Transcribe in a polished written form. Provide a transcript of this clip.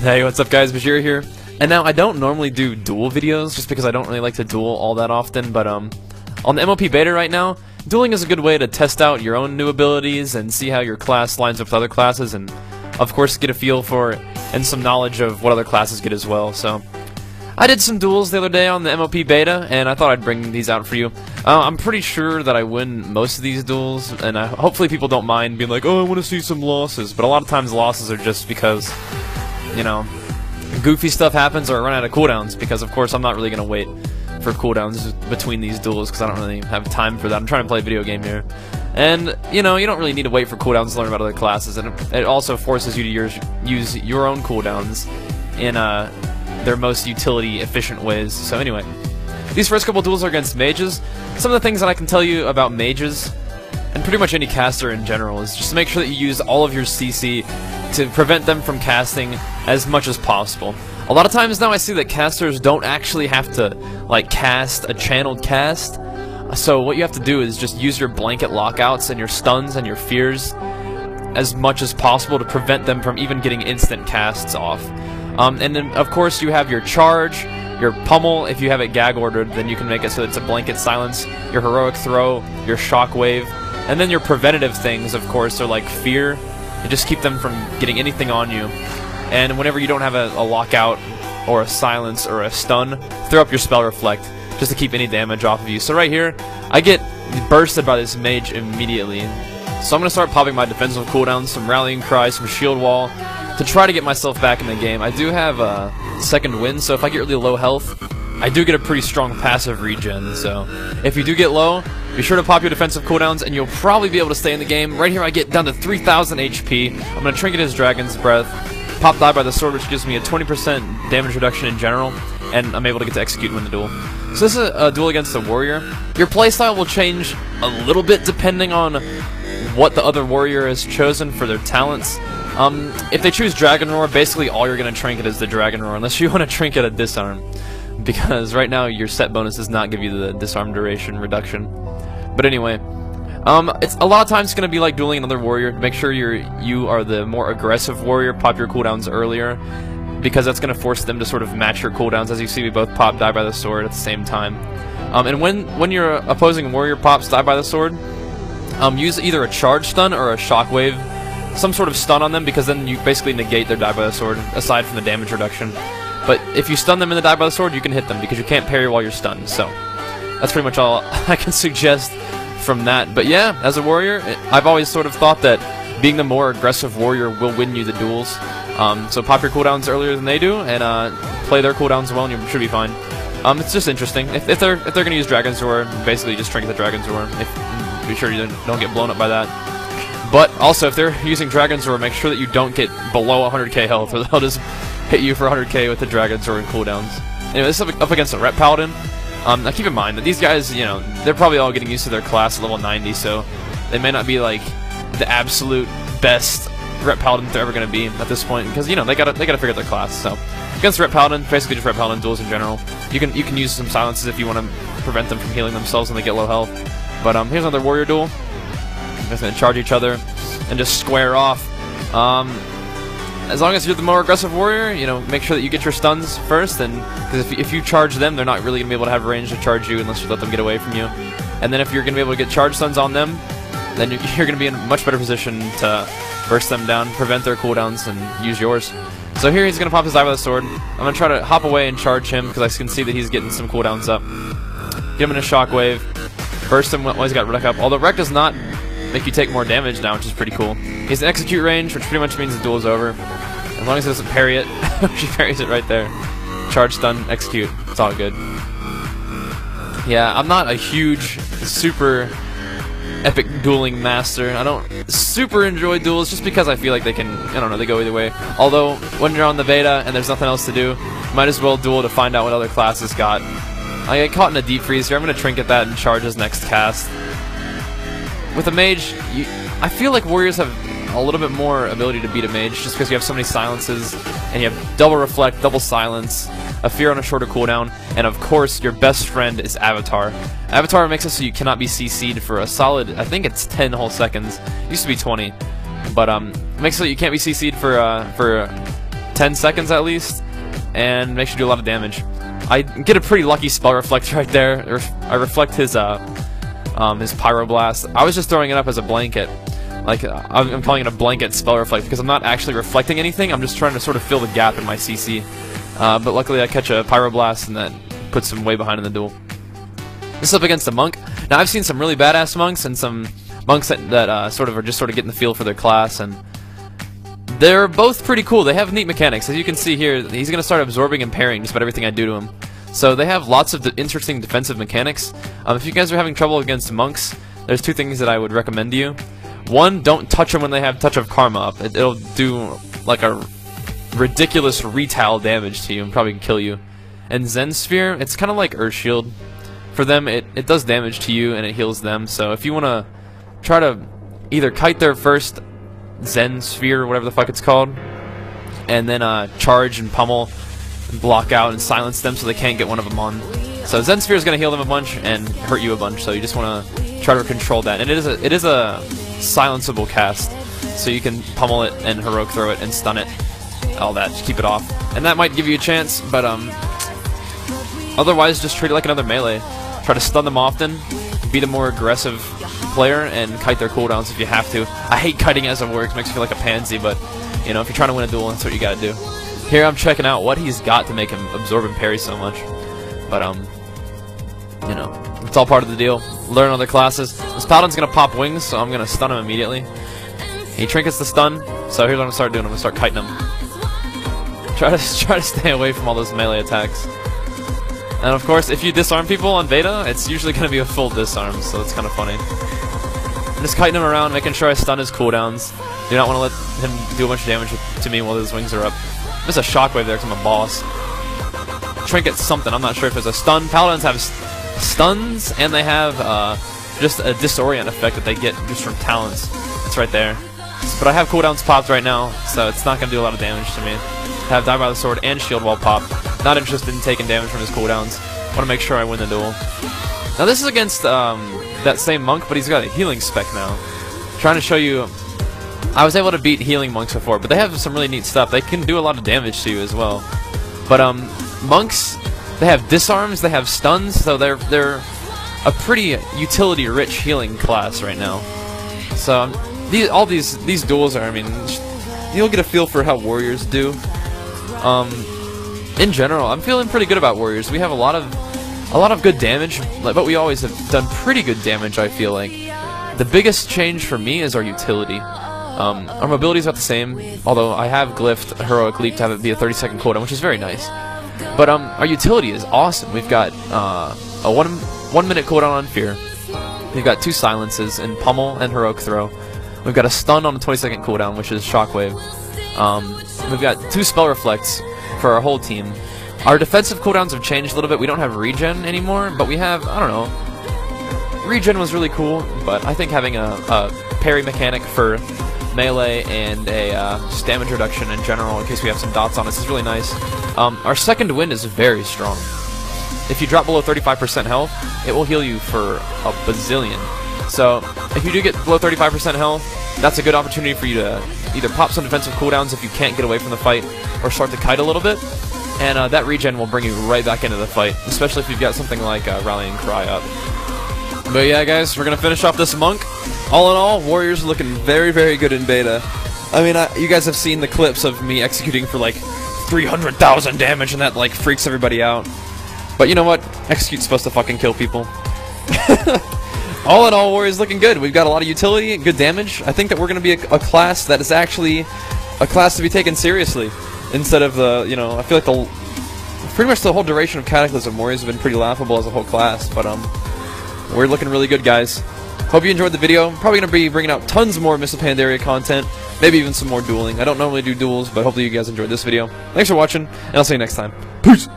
Hey, what's up guys, Bajheera here. And now I don't normally do duel videos just because I don't really like to duel all that often, but on the MOP beta right now, dueling is a good way to test out your own new abilities and see how your class lines up with other classes, and of course get a feel for and some knowledge of what other classes get as well. So I did some duels the other day on the MOP beta, and I thought I'd bring these out for you. I'm pretty sure that I win most of these duels, and hopefully people don't mind being like, oh, I want to see some losses, but a lot of times losses are just because, you know, goofy stuff happens or I run out of cooldowns, because of course I'm not really going to wait for cooldowns between these duels because I don't really have time for that. I'm trying to play a video game here. And, you know, you don't really need to wait for cooldowns to learn about other classes, and it also forces you to use your own cooldowns in their most utility efficient ways. So anyway, these first couple duels are against mages. Some of the things that I can tell you about mages, and pretty much any caster in general, is just to make sure that you use all of your CC to prevent them from casting as much as possible. A lot of times now I see that casters don't actually have to, like, cast a channeled cast. So what you have to do is just use your blanket lockouts and your stuns and your fears as much as possible to prevent them from even getting instant casts off. And then, of course, you have your charge, your pummel. If you have it gag ordered, then you can make it so that it's a blanket silence, your heroic throw, your shockwave, and then your preventative things, of course, are like fear. You just keep them from getting anything on you. And whenever you don't have a lockout or a silence or a stun, throw up your spell reflect just to keep any damage off of you. So right here, I get bursted by this mage immediately. So I'm going to start popping my defensive cooldowns, some rallying cry, some shield wall, to try to get myself back in the game. I do have a second wind, so if I get really low health, I do get a pretty strong passive regen. So if you do get low, be sure to pop your defensive cooldowns and you'll probably be able to stay in the game. Right here I get down to 3,000 HP. I'm going to trinket his Dragon's Breath, pop die by the sword, which gives me a 20% damage reduction in general, and I'm able to get to execute and win the duel. So this is a duel against a warrior. Your playstyle will change a little bit depending on what the other warrior has chosen for their talents. If they choose Dragon Roar, basically all you're going to trinket is the Dragon Roar, unless you want to trinket a Disarm, because right now your set bonus does not give you the Disarm duration reduction. But anyway, it's a lot of times going to be like dueling another warrior. Make sure you are the more aggressive warrior. Pop your cooldowns earlier, because that's going to force them to sort of match your cooldowns. As you see, we both pop die by the sword at the same time. And when your opposing warrior pops die by the sword, use either a charge stun or a shockwave, some sort of stun on them, because then you basically negate their die by the sword, aside from the damage reduction. But if you stun them in the die by the sword, you can hit them, because you can't parry while you're stunned. So that's pretty much all I can suggest from that. But yeah, as a warrior, I've always sort of thought that being the more aggressive warrior will win you the duels. So pop your cooldowns earlier than they do, and play their cooldowns well, and you should be fine. It's just interesting. If they're going to use Dragon's Roar, basically just trinket the Dragon's Roar. Be sure you don't get blown up by that. But also, if they're using Dragon's Roar, make sure that you don't get below 100k health, or they'll just hit you for 100k with the Dragon's Roar and cooldowns. Anyway, this is up against a Rep Paladin. Now keep in mind that these guys, you know, they're probably all getting used to their class at level 90, so they may not be like the absolute best Rep Paladin they're ever going to be at this point, because, you know, they gotta figure out their class. So against Rep Paladin, basically just Rep Paladin duels in general. You can use some silences if you want to prevent them from healing themselves when they get low health. But here's another warrior duel. They're just going to charge each other and just square off. As long as you're the more aggressive warrior, you know, make sure that you get your stuns first, and because if you charge them, they're not really going to be able to have range to charge you unless you let them get away from you. And then if you're going to be able to get charge stuns on them, then you're going to be in a much better position to burst them down, prevent their cooldowns, and use yours. So here he's going to pop his die by the sword. I'm going to try to hop away and charge him, because I can see that he's getting some cooldowns up. Get him in a shockwave, burst him while he's got Wreck up, although Wreck does not make you take more damage now, which is pretty cool. He's in execute range, which pretty much means the duel is over. As long as he doesn't parry it. She parries it right there. Charge, stun, execute. It's all good. Yeah, I'm not a huge, super epic dueling master. I don't super enjoy duels just because I feel like they can, I don't know, they go either way. Although, when you're on the beta and there's nothing else to do, might as well duel to find out what other classes got. I get caught in a deep freeze here. I'm going to trinket that and charge his next cast. With a mage, I feel like warriors have a little bit more ability to beat a mage just because you have so many silences, and you have double reflect, double silence, a fear on a shorter cooldown, and of course your best friend is Avatar. Avatar makes it so you cannot be CC'd for a solid, I think it's 10 whole seconds. It used to be 20. But makes it so you can't be CC'd for 10 seconds at least, and makes you do a lot of damage. I get a pretty lucky spell reflect right there. I reflect his pyroblast. I was just throwing it up as a blanket. Like, I'm calling it a blanket spell reflect because I'm not actually reflecting anything. I'm just trying to sort of fill the gap in my CC. But luckily I catch a pyroblast, and that puts him way behind in the duel. This is up against a monk. Now I've seen some really badass monks and some monks that sort of getting the feel for their class, and they're both pretty cool. They have neat mechanics. As you can see here, he's going to start absorbing and parrying just about everything I do to him. So they have lots of interesting defensive mechanics. If you guys are having trouble against monks, there's two things that I would recommend to you. One, don't touch them when they have Touch of Karma up. It'll do like a ridiculous retail damage to you and probably kill you. And Zen Sphere, it's kind of like Earth Shield. For them, it does damage to you and it heals them. So if you want to try to either kite their first Zen Sphere, or whatever the fuck it's called, and then charge and pummel and block out and silence them so they can't get one of them on. So Zen Sphere is going to heal them a bunch and hurt you a bunch, so you just want to try to control that. And it is a silenceable cast, so you can pummel it and heroic throw it and stun it, all that, just keep it off. And that might give you a chance, but otherwise just treat it like another melee. Try to stun them often, be the more aggressive player, and kite their cooldowns if you have to. I hate kiting as it works, makes me feel like a pansy, but you know, if you're trying to win a duel, that's what you gotta do. Here I'm checking out what he's got to make him absorb and parry so much. But you know, it's all part of the deal. Learn other classes. This paladin's gonna pop wings, so I'm gonna stun him immediately. He trinkets the stun, so here's what I'm gonna start doing. I'm gonna start kiting him. Try to stay away from all those melee attacks. And of course, if you disarm people on beta, it's usually going to be a full disarm, so it's kind of funny. I'm just kiting him around, making sure I stun his cooldowns. Do not want to let him do a bunch of damage to me while his wings are up. There's a shockwave there because I'm a boss. Trinket something, I'm not sure if it's a stun. Paladins have stuns, and they have just a disorient effect that they get just from talents. It's right there. But I have cooldowns popped right now, so it's not going to do a lot of damage to me. I have Die by the Sword and Shield Wall popped. Not interested in taking damage from his cooldowns. Want to make sure I win the duel. Now this is against that same monk, but he's got a healing spec now. Trying to show you, I was able to beat healing monks before, but they have some really neat stuff. They can do a lot of damage to you as well. But monks, they have disarms, they have stuns, so they're a pretty utility-rich healing class right now. So all these duels are, I mean, you'll get a feel for how warriors do. In general, I'm feeling pretty good about warriors. We have a lot of good damage, but we always have done pretty good damage, I feel like. The biggest change for me is our utility. Our mobility is about the same, although I have glyphed Heroic Leap to have it be a 30-second cooldown, which is very nice. But our utility is awesome. We've got a one minute cooldown on Fear. We've got 2 silences in Pummel and Heroic Throw. We've got a stun on a 20-second cooldown, which is Shockwave. We've got 2 spell reflects for our whole team. Our defensive cooldowns have changed a little bit. We don't have regen anymore, but we have, I don't know. Regen was really cool, but I think having a parry mechanic for melee and a just damage reduction in general, in case we have some dots on us, is really nice. Our second wind is very strong. If you drop below 35% health, it will heal you for a bazillion. So if you do get below 35% health, that's a good opportunity for you to either pop some defensive cooldowns if you can't get away from the fight, or start to kite a little bit, and that regen will bring you right back into the fight, especially if you've got something like Rallying Cry up. But yeah, guys, we're going to finish off this monk. All in all, warriors are looking very, very good in beta. I mean, you guys have seen the clips of me executing for like 300,000 damage, and that like freaks everybody out. But you know what? Execute's supposed to fucking kill people. All in all, warriors looking good. We've got a lot of utility and good damage. I think that we're going to be a class that is actually a class to be taken seriously, instead of the, you know, I feel like pretty much the whole duration of Cataclysm, warriors have been pretty laughable as a whole class, but we're looking really good, guys. Hope you enjoyed the video. I'm probably going to be bringing out tons more Mists of Pandaria content, maybe even some more dueling. I don't normally do duels, but hopefully you guys enjoyed this video. Thanks for watching, and I'll see you next time. Peace!